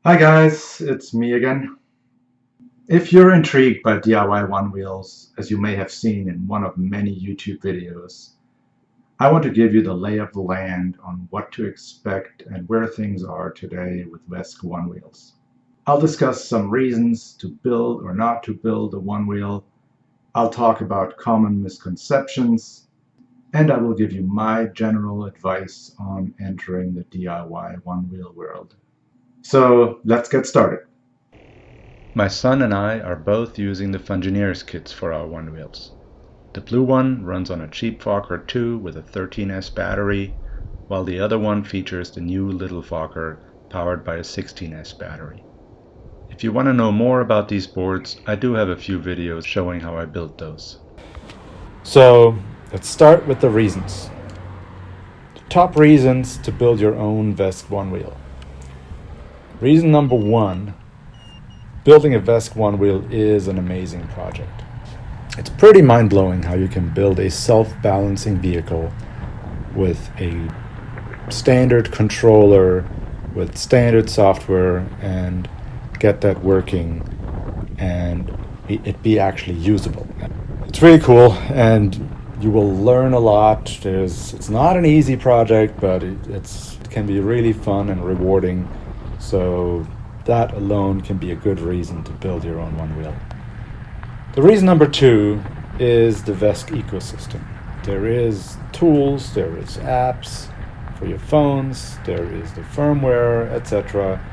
Hi guys, it's me again. If you're intrigued by DIY Onewheels, as you may have seen in one of many YouTube videos, I want to give you the lay of the land on what to expect and where things are today with VESC Onewheels. I'll discuss some reasons to build or not to build a Onewheel. I'll talk about common misconceptions, and I will give you my general advice on entering the DIY Onewheel world. So let's get started. My son and I are both using the Fungineers kits for our Onewheels. The blue one runs on a cheap Fokker 2 with a 13S battery, while the other one features the new little Fokker powered by a 16S battery. If you want to know more about these boards, I do have a few videos showing how I built those. So let's start with the reasons. The top reasons to build your own VESC Onewheel. Reason number one, building a VESC Onewheel is an amazing project. It's pretty mind-blowing how you can build a self-balancing vehicle with a standard controller, with standard software, and get that working and it be actually usable. It's really cool, and you will learn a lot. It's not an easy project, but it can be really fun and rewarding. So that alone can be a good reason to build your own Onewheel. The reason number two is the VESC ecosystem. There is tools, there is apps for your phones, there is the firmware, etc.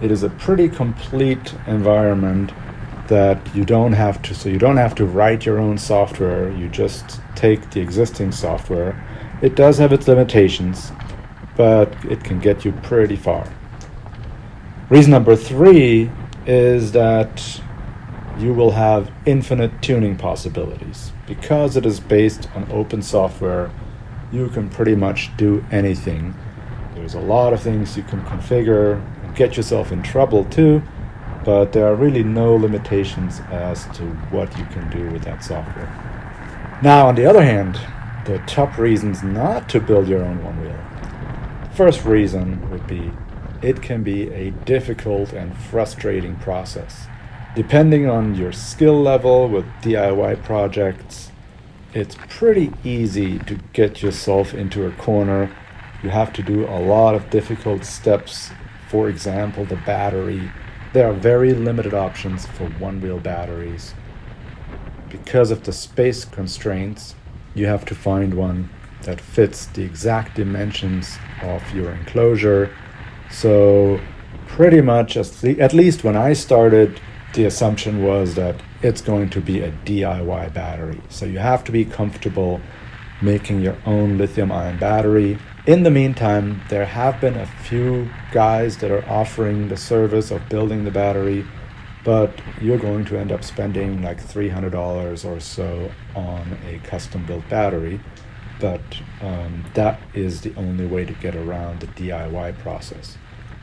It is a pretty complete environment that you don't have to write your own software. You just take the existing software. It does have its limitations, but it can get you pretty far. Reason number three is that you will have infinite tuning possibilities. Because it is based on open software, you can pretty much do anything. There's a lot of things you can configure and get yourself in trouble too, but there are really no limitations as to what you can do with that software. Now, on the other hand, the top reasons not to build your own Onewheel. First reason would be it can be a difficult and frustrating process. Depending on your skill level with DIY projects, it's pretty easy to get yourself into a corner. You have to do a lot of difficult steps. For example, the battery. There are very limited options for Onewheel batteries. Because of the space constraints, you have to find one that fits the exact dimensions of your enclosure. So pretty much, at least when I started, the assumption was that it's going to be a DIY battery. So you have to be comfortable making your own lithium-ion battery. In the meantime, there have been a few guys that are offering the service of building the battery, but you're going to end up spending like $300 or so on a custom-built battery. But that is the only way to get around the DIY process.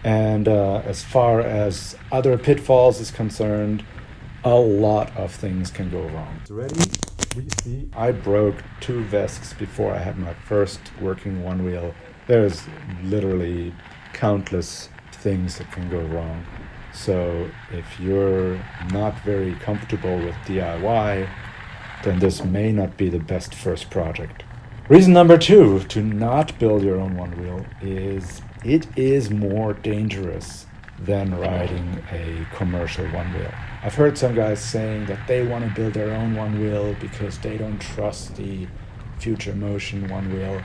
And as far as other pitfalls is concerned, a lot of things can go wrong. Ready? We see I broke 2 VESCs before I had my first working Onewheel. There's literally countless things that can go wrong. So if you're not very comfortable with DIY, then this may not be the best first project. Reason number 2 to not build your own Onewheel is it is more dangerous than riding a commercial Onewheel. I've heard some guys saying that they want to build their own Onewheel because they don't trust the Future Motion Onewheel.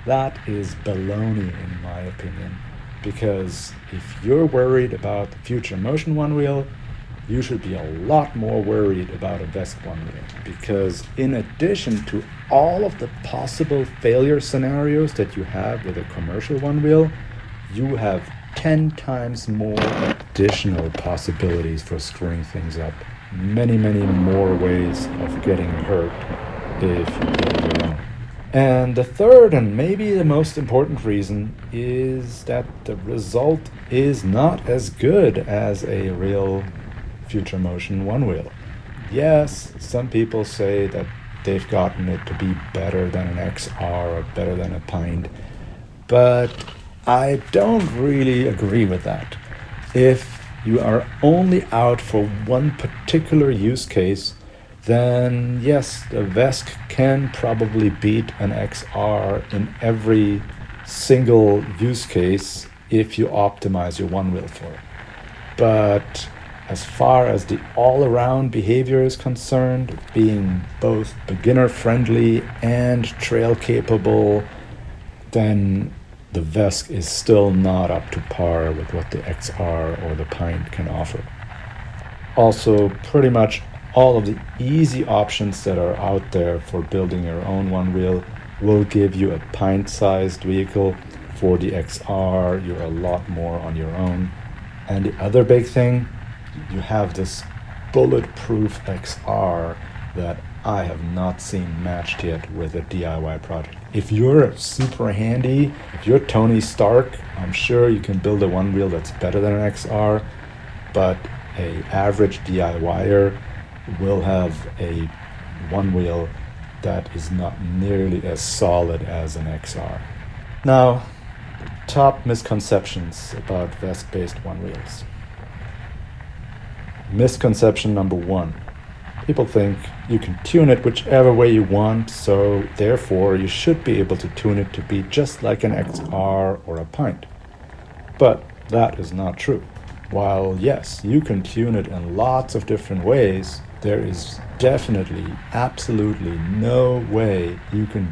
That is baloney in my opinion, because if you're worried about the Future Motion Onewheel, you should be a lot more worried about a VESC Onewheel, because in addition to all of the possible failure scenarios that you have with a commercial Onewheel, you have 10 times more additional possibilities for screwing things up. Many more ways of getting hurt if you build your own. And the third and maybe the most important reason is that the result is not as good as a real Future Motion Onewheel. Yes, some people say that they've gotten it to be better than an XR or better than a Pine, but I don't really agree with that. If you are only out for one particular use case, then yes, the VESC can probably beat an XR in every single use case if you optimize your one wheel for it. But as far as the all-around behavior is concerned, being both beginner-friendly and trail-capable, then the VESC is still not up to par with what the XR or the Pint can offer. Also, pretty much all of the easy options that are out there for building your own one wheel will give you a Pint-sized vehicle. For the XR, you're a lot more on your own. And the other big thing, you have this bulletproof XR that I have not seen matched yet with a DIY project. If you're super handy, if you're Tony Stark, I'm sure you can build a one wheel that's better than an XR, but a average DIYer will have a one wheel that is not nearly as solid as an XR. Now, top misconceptions about VESC-based one wheels. Misconception number 1. People think you can tune it whichever way you want, so therefore you should be able to tune it to be just like an XR or a Pint. But that is not true. While yes, you can tune it in lots of different ways, there is definitely, absolutely no way you can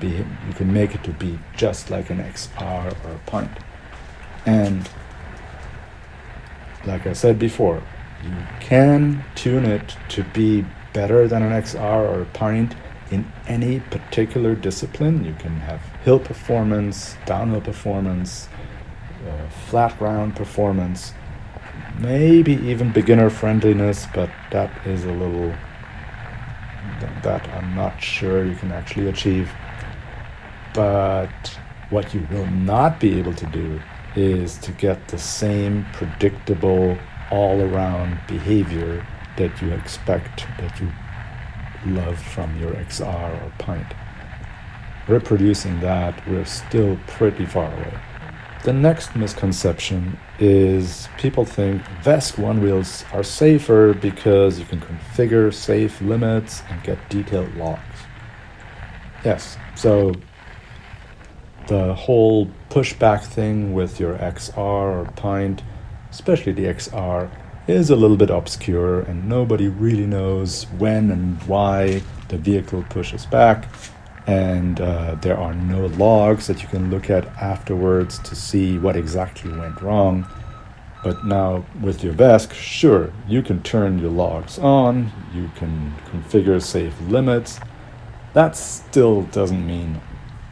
make it to be just like an XR or a Pint. And like I said before, you can tune it to be better than an XR or a Pint in any particular discipline. You can have hill performance, downhill performance, flat ground performance, maybe even beginner friendliness, but that is a little that I'm not sure you can actually achieve. But what you will not be able to do is to get the same predictable all-around behavior that you expect, that you love from your XR or Pint. Reproducing that, we're still pretty far away. The next misconception is people think VESC one wheels are safer because you can configure safe limits and get detailed logs. Yes, so the whole pushback thing with your XR or Pint, especially the XR, is a little bit obscure and nobody really knows when and why the vehicle pushes back. And there are no logs that you can look at afterwards to see what exactly went wrong. But now with your VESC, sure, you can turn your logs on, you can configure safe limits. That still doesn't mean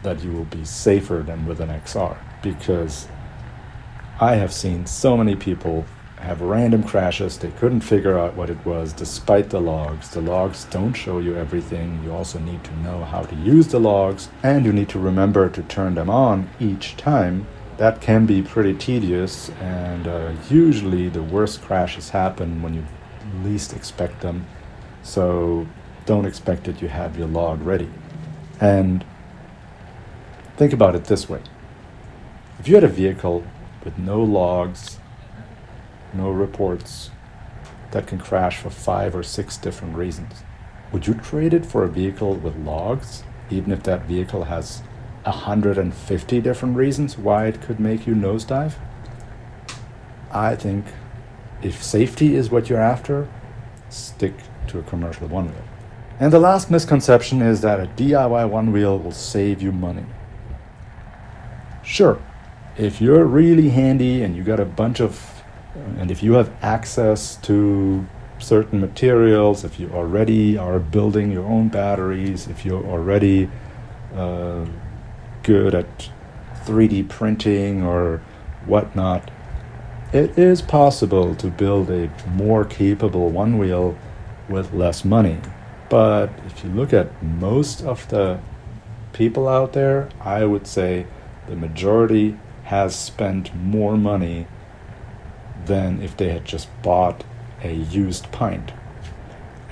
that you will be safer than with an XR, because I have seen so many people have random crashes. They couldn't figure out what it was despite the logs. The logs don't show you everything. You also need to know how to use the logs, and you need to remember to turn them on each time. That can be pretty tedious, and usually the worst crashes happen when you least expect them. So don't expect that you have your log ready. And think about it this way. If you had a vehicle with no logs, no reports, that can crash for 5 or 6 different reasons, would you trade it for a vehicle with logs, even if that vehicle has 150 different reasons why it could make you nosedive? I think if safety is what you're after, stick to a commercial one wheel. And the last misconception is that a DIY one wheel will save you money. Sure, if you're really handy and you got a bunch of and if you have access to certain materials, if you already are building your own batteries, if you're already good at 3D printing or whatnot, it is possible to build a more capable one wheel with less money. But if you look at most of the people out there, I would say the majority has spent more money than if they had just bought a used Pint.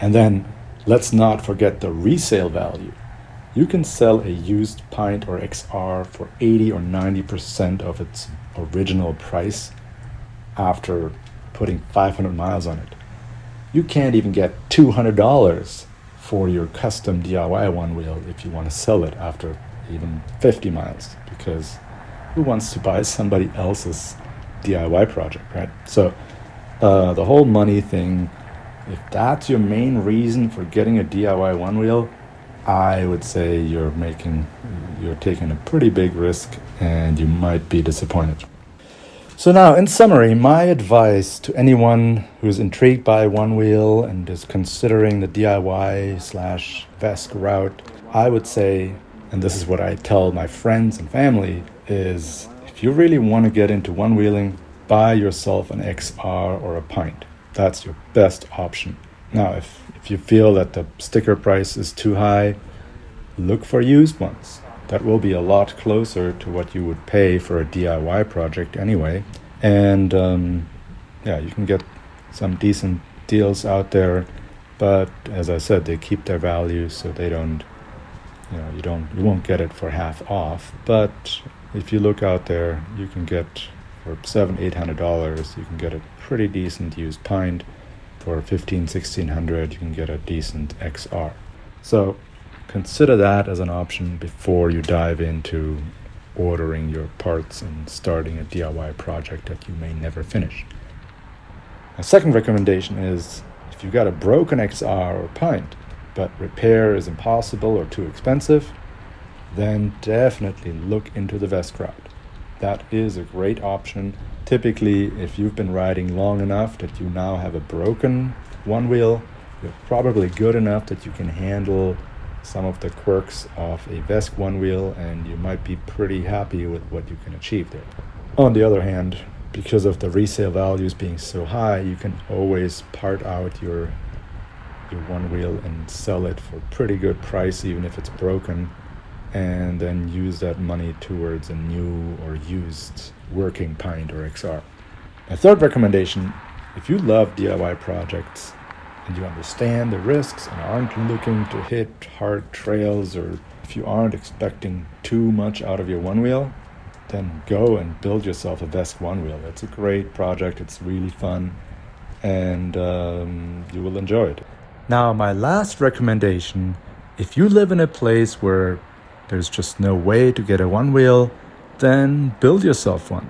And then let's not forget the resale value. You can sell a used Pint or XR for 80 or 90% of its original price after putting 500 miles on it. You can't even get $200 for your custom DIY one wheel if you want to sell it after even 50 miles, because who wants to buy somebody else's DIY project, right? So the whole money thing, if that's your main reason for getting a DIY one wheel, I would say you're taking a pretty big risk and you might be disappointed. So now, in summary, my advice to anyone who's intrigued by one wheel and is considering the DIY/VESC route, I would say, and this is what I tell my friends and family, is if you really want to get into one wheeling, buy yourself an XR or a Pint. That's your best option. Now, if you feel that the sticker price is too high, look for used ones. That will be a lot closer to what you would pay for a DIY project anyway. And you can get some decent deals out there. But as I said, they keep their value, so they don't, you won't get it for half off. But if you look out there, you can get for $700-800, you can get a pretty decent used Pint. For $1,500-1,600, you can get a decent XR. So consider that as an option before you dive into ordering your parts and starting a DIY project that you may never finish. My second recommendation is, if you've got a broken XR or Pint, but repair is impossible or too expensive, then definitely look into the VESC route. That is a great option. Typically, if you've been riding long enough that you now have a broken one wheel, you're probably good enough that you can handle some of the quirks of a VESC one wheel, and you might be pretty happy with what you can achieve there. On the other hand, because of the resale values being so high, you can always part out your one wheel and sell it for a pretty good price, even if it's broken, and then use that money towards a new or used working Pint or XR. My third recommendation, if you love DIY projects and you understand the risks and aren't looking to hit hard trails, or if you aren't expecting too much out of your one wheel, then go and build yourself a VESC one wheel. It's a great project, it's really fun, and you will enjoy it. Now, my last recommendation, if you live in a place where there's just no way to get a one wheel, then build yourself one.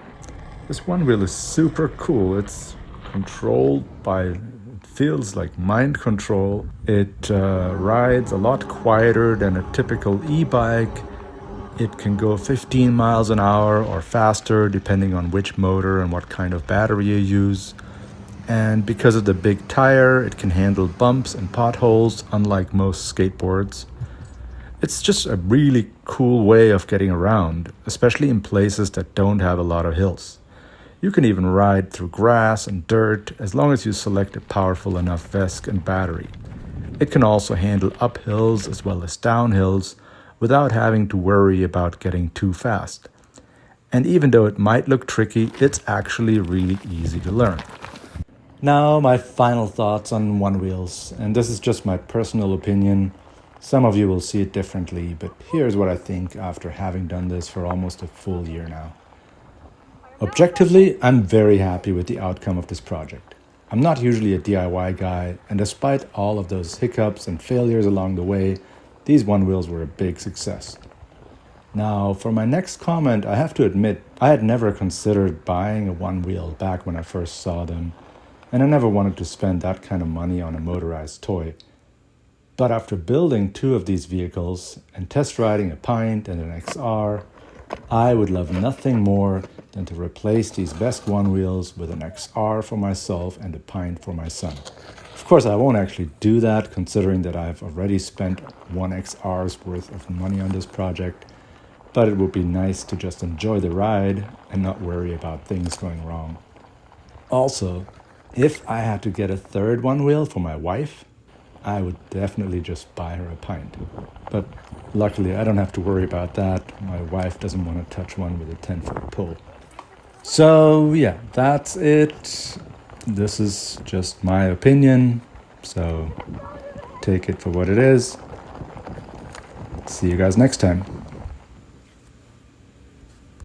This one wheel is super cool. It's controlled by, it feels like mind control. It rides a lot quieter than a typical e-bike. It can go 15 miles an hour or faster depending on which motor and what kind of battery you use. And because of the big tire, it can handle bumps and potholes unlike most skateboards. It's just a really cool way of getting around, especially in places that don't have a lot of hills. You can even ride through grass and dirt as long as you select a powerful enough VESC and battery. It can also handle uphills as well as downhills without having to worry about getting too fast. And even though it might look tricky, it's actually really easy to learn. Now, my final thoughts on one wheels, and this is just my personal opinion. Some of you will see it differently, but here's what I think after having done this for almost a full year now. Objectively, I'm very happy with the outcome of this project. I'm not usually a DIY guy, and despite all of those hiccups and failures along the way, these one wheels were a big success. Now, for my next comment, I have to admit, I had never considered buying a one wheel back when I first saw them, and I never wanted to spend that kind of money on a motorized toy. But after building 2 of these vehicles and test riding a Pint and an XR, I would love nothing more than to replace these VESC one wheels with an XR for myself and a Pint for my son. Of course, I won't actually do that, considering that I've already spent 1 XR's worth of money on this project, but it would be nice to just enjoy the ride and not worry about things going wrong. Also, if I had to get a third one wheel for my wife, I would definitely just buy her a Pint. But luckily, I don't have to worry about that. My wife doesn't want to touch one with a 10-foot pole. So yeah, that's it. This is just my opinion, so take it for what it is. See you guys next time.